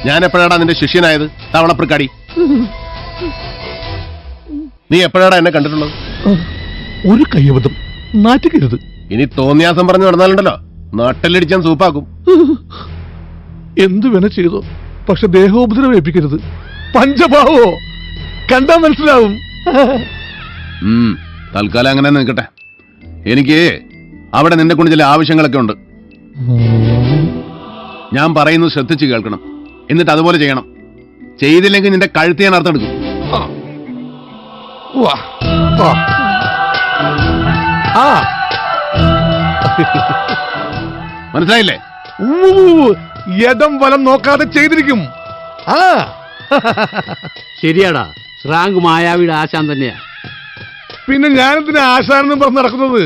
ഞാൻ എപ്പോഴാടാ നിന്റെ ശിഷ്യനായത് തവളപ്രക്കാടി? നീ എപ്പോഴാടാ എന്നെ കണ്ടിട്ടുള്ളത്? ഒരു കയ്യബദ്ധം, നാറ്റിക്കരുത്. ഇനി തോന്നിയാസം പറഞ്ഞു നടന്നാലുണ്ടല്ലോ നാട്ടിലടിച്ചാൻ സൂപ്പാക്കും. എന്തു വേണ ചെയ്തോ, പക്ഷെ ദേഹോപദ്രവം ഏൽപ്പിക്കരുത്. പഞ്ചഭാവോ കണ്ടാ മനസ്സിലാവും. തൽക്കാലം അങ്ങനെ നിൽക്കട്ടെ. എനിക്ക് അവിടെ നിന്നെ കൊണ്ട് ചില ആവശ്യങ്ങളൊക്കെ ഉണ്ട്. ഞാൻ പറയുന്നത് ശ്രദ്ധിച്ച് കേൾക്കണം, എന്നിട്ട് അതുപോലെ ചെയ്യണം. ചെയ്തില്ലെങ്കിൽ നിന്റെ കഴുത്ത് ഞാൻ അർത്ഥം എടുക്കും. മനസ്സിലായില്ലേ? യഥം വലം നോക്കാതെ ചെയ്തിരിക്കും. ശരിയാടാ, ശ്രാങ്ക് മായാവിയുടെ ആശാൻ തന്നെയാ. പിന്നെ ഞാനെന്തിനാ ആശാനെന്നും പറഞ്ഞ് നടക്കുന്നത്?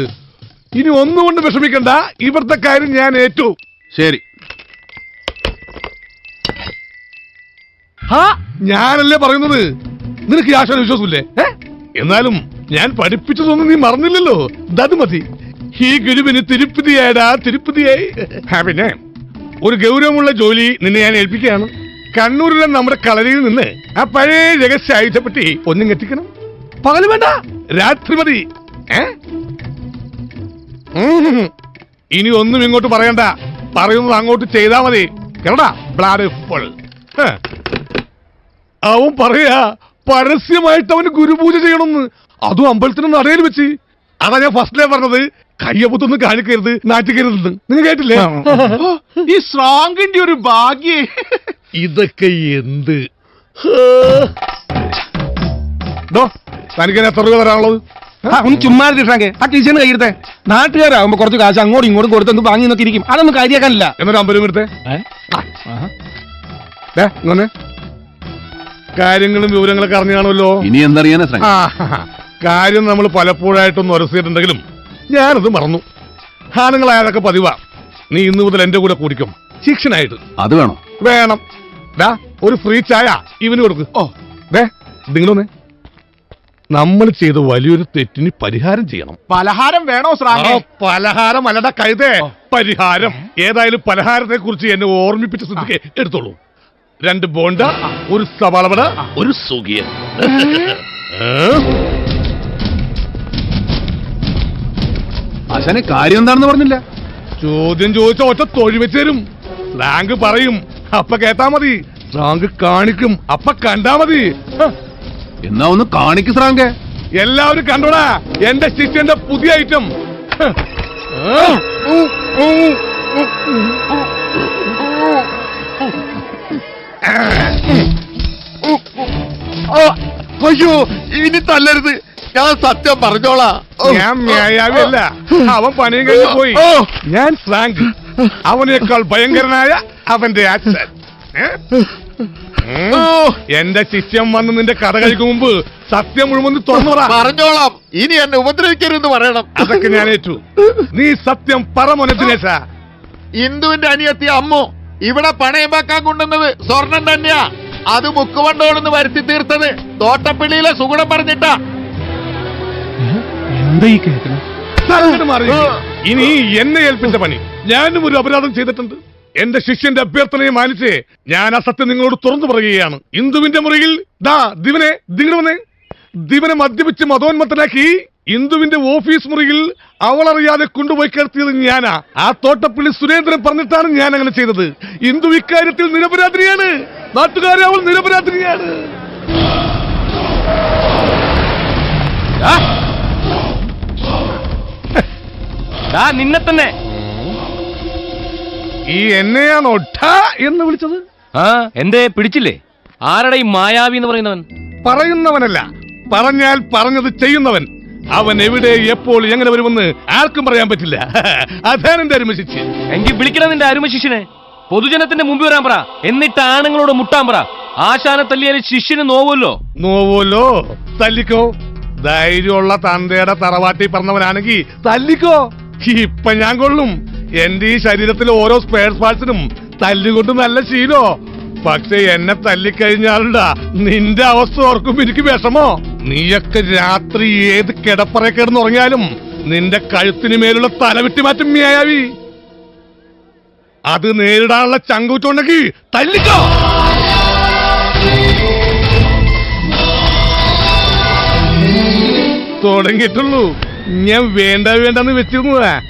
ഇനി ഒന്നുകൊണ്ട് വിഷമിക്കണ്ട, ഇവിടുത്തെ കാര്യം ഞാൻ ഏറ്റു. ശരി. ഞാനല്ലേ പറയുന്നത്, നിനക്ക് ഈ ആശാന വിശ്വാസമില്ലേ? എന്നാലും ഞാൻ പഠിപ്പിച്ചതൊന്നും നീ മറന്നില്ലല്ലോ. അത് മതി. ഈ ഗുരുവിന് തിരുപ്പതിയായടാ, തിരുപ്പതിയായി. പിന്നെ ഒരു ഗൗരവമുള്ള ജോലി നിന്നെ ഞാൻ ഏൽപ്പിക്കുകയാണ്. കണ്ണൂരിലെ നമ്മുടെ കളരിയിൽ നിന്ന് ആ പഴയ രഹസ്യ ആയുധപ്പെട്ടി ഒന്നും എത്തിക്കണം. പകല് വേണ്ട, രാത്രി മതി. ഇനി ഒന്നും ഇങ്ങോട്ട് പറയണ്ട, പറയുന്നത് അങ്ങോട്ട് ചെയ്താ മതി. കേരടാ ബ്ലാഡ് ഫുൾ. അവൻ പറയാ പരസ്യമായിട്ട് അവന് ഗുരുപൂജ ചെയ്യണമെന്ന്, അതും അമ്പലത്തിന് നടയിൽ വെച്ച്. അതാ ഞാൻ ഫസ്റ്റിലേ പറഞ്ഞത്, കയ്യപ്പത്തൊന്നും കാണിക്കരുത്, നാറ്റിക്കരുതെന്ന്. നിങ്ങൾ കേട്ടില്ലേ? ഈ ശ്രാങ്കിന്റെ ഒരു ഭാഗ്യേ. ഇതൊക്കെ എന്ത്? തനിക്ക് എത്ര രൂപ തരാനുള്ളത്? ഒന്ന് ചുമ്മാ ശ്രാങ്കെ, ആ ടീച്ചറിന് കയ്യെടുത്തേ. നാട്ടുകാരാകുമ്പോ കുറച്ച് കാശ് അങ്ങോട്ടും ഇങ്ങോട്ടും കൊടുത്തൊന്ന് വാങ്ങി നോക്കിയിരിക്കും, അതൊന്നും കാര്യാക്കാനില്ല. എന്നൊരു 50 രൂപ എടുത്തേ. ഇങ്ങനെ കാര്യങ്ങളും വിവരങ്ങളൊക്കെ അറിഞ്ഞാണല്ലോ. ഇനി എന്തറിയാനാ? കാര്യം നമ്മൾ പലപ്പോഴായിട്ടൊന്ന് ഉരസിയിട്ടുണ്ടെങ്കിലും ഞാനത് മറന്നു. ആണുങ്ങളായതൊക്കെ പതിവാ. നീ ഇന്നു മുതൽ എന്റെ കൂടെ കൂടിക്കും, ശിക്ഷനായിട്ട്. അത് വേണോ? വേണം. ഒരു ഫ്രീ ചായ ഇവന് കൊടുക്ക്. നിങ്ങളൊന്നേ, നമ്മൾ ചെയ്ത വലിയൊരു തെറ്റിന് പരിഹാരം ചെയ്യണം. പലഹാരം വേണോ ശ്രാങ്കെ? പലഹാരം അല്ലട കഴുതേ, പരിഹാരം. ഏതായാലും പലഹാരത്തെ കുറിച്ച് എന്നെ ഓർമ്മിപ്പിച്ച സ്ഥിതിക്ക് എടുത്തോളൂ. 2 ബോണ്ട, ഒരു സവാളവട, ഒരു സുഖിയൻ. ആശാനെ കാര്യം എന്താണെന്ന് പറഞ്ഞില്ല. ചോദ്യം ചോദിച്ച ഒറ്റ തൊഴി വെച്ച് തരും. സ്ലാങ്ക് പറയും, അപ്പ കേട്ടാ മതി. സ്ലാങ്ക് കാണിക്കും, അപ്പ കണ്ടാ മതി. എന്നാ ഒന്ന് കാണിക്ക് ശ്രാങ്കെ. എല്ലാവരും കണ്ടോടാ എന്റെ ശിഷ്യന്റെ പുതിയ ഐറ്റം. അയ്യോ, ഇനി തല്ലരുത്, ഞാൻ സത്യം പറഞ്ഞോളാ. ഞാൻ മ്യായാവിയല്ല, അവൻ പണിയും കഴിഞ്ഞു പോയി. ഞാൻ സ്ലാങ്ക്, അവനേക്കാൾ ഭയങ്കരനായ അവന്റെ അച്ഛൻ. എന്റെ ശിഷ്യം വന്ന് നിന്റെ കഥ കഴിക്കും മുമ്പ് സത്യം മുഴുവൻ തുറന്നു പറഞ്ഞോളാം. ഇനി എന്നെ ഉപദ്രവിക്കരുതെന്ന് പറയണം. അതൊക്കെ ഞാൻ ഏറ്റു. നീ സത്യം പറമോനെ ദിനേശ. ഇന്ദുവിന്റെ അനിയത്തി അമ്മു ഇവിടെ പണയം വെക്കാൻ കൊണ്ടുവന്നത് സ്വർണം തന്നെയാ. അത് മുക്കുവണ്ടോളെന്ന് വരുത്തി തീർത്തത് തോട്ടപ്പള്ളിയിലെ സുഗുണം പറഞ്ഞിട്ടാ. ഇനി എന്നെ ഏൽപ്പിച്ച പണി. ഞാനും ഒരു അപരാധം ചെയ്തിട്ടുണ്ട്. എന്റെ ശിഷ്യന്റെ അഭ്യർത്ഥനയെ മാനിച്ച് ഞാൻ ആ സത്യം നിങ്ങളോട് തുറന്നു പറയുകയാണ്. ഇന്ദുവിന്റെ മുറിയിൽ ദിവനെ മദ്യപിച്ച് മതോന്മത്തനാക്കി ഇന്ദുവിന്റെ ഓഫീസ് മുറിയിൽ അവളറിയാതെ കൊണ്ടുപോയി കിടത്തിയത് ഞാനാ. ആ തോട്ടപ്പള്ളി സുരേന്ദ്രൻ പറഞ്ഞിട്ടാണ് ഞാൻ അങ്ങനെ ചെയ്തത്. ഇന്ദു ഇക്കാര്യത്തിൽ നിരപരാധിനിയാണ്. നാട്ടുകാരെ, അവൾ നിരപരാധിനിയാണ്. നിന്നെ തന്നെ. ഈ എന്നെയാണോ എന്ന് വിളിച്ചത്? എന്തേ പിടിച്ചില്ലേ? ആരുടെ ഈ മായാവി എന്ന് പറയുന്നവൻ? പറയുന്നവനല്ല, പറഞ്ഞാൽ പറഞ്ഞത് ചെയ്യുന്നവൻ. അവൻ എവിടെ, എപ്പോൾ, എങ്ങനെ വരുമെന്ന് ആർക്കും പറയാൻ പറ്റില്ല. അതാണ് എന്റെ അരുമശിഷ്യൻ. എങ്കിൽ വിളിക്കണം നിന്റെ അരുമശിഷ്യനെ. പൊതുജനത്തിന്റെ മുമ്പിൽ വരാൻ പറ, എന്നിട്ട് ആണുങ്ങളോട് മുട്ടാൻ പറ. ആശാനെ തല്ലിയാൽ ശിഷ്യന് നോവുമല്ലോ. തല്ലിക്കോ. ധൈര്യമുള്ള തന്തയുടെ തറവാട്ടി പറഞ്ഞവനാണെങ്കിൽ തല്ലിക്കോ. ഇപ്പൊ ഞാൻ കൊള്ളും. എന്റെ ഈ ശരീരത്തിലെ ഓരോ സ്പെയർ പാർട്സിനും തല്ലുകൊണ്ട് നല്ല ശീലോ. പക്ഷെ എന്നെ തല്ലിക്കഴിഞ്ഞാലുണ്ടാ നിന്റെ അവസ്ഥ ഓർക്കുമ്പോ എനിക്ക് വിഷമോ. നീയൊക്കെ രാത്രി ഏത് കിടപ്പറ കിടന്നുറങ്ങിയാലും നിന്റെ കഴുത്തിന് മേലുള്ള തലവിട്ടി മാറ്റും മ്യായാവി. അത് നേരിടാനുള്ള ചങ്കൂറ്റുണ്ടെങ്കിൽ തല്ലിക്കോ. തുടങ്ങിയിട്ടുള്ളൂ. ഞാൻ വേണ്ടെന്ന് വെച്ചിരുന്നതാ.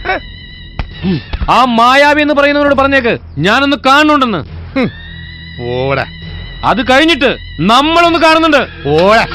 ആ മായാവി എന്ന് പറയുന്നവരോട് പറഞ്ഞേക്ക് ഞാനൊന്ന് കാണുന്നുണ്ടെന്ന്. ഓടാ. അത് കഴിഞ്ഞിട്ട് നമ്മളൊന്ന് കാണുന്നുണ്ട്. ഓടാ.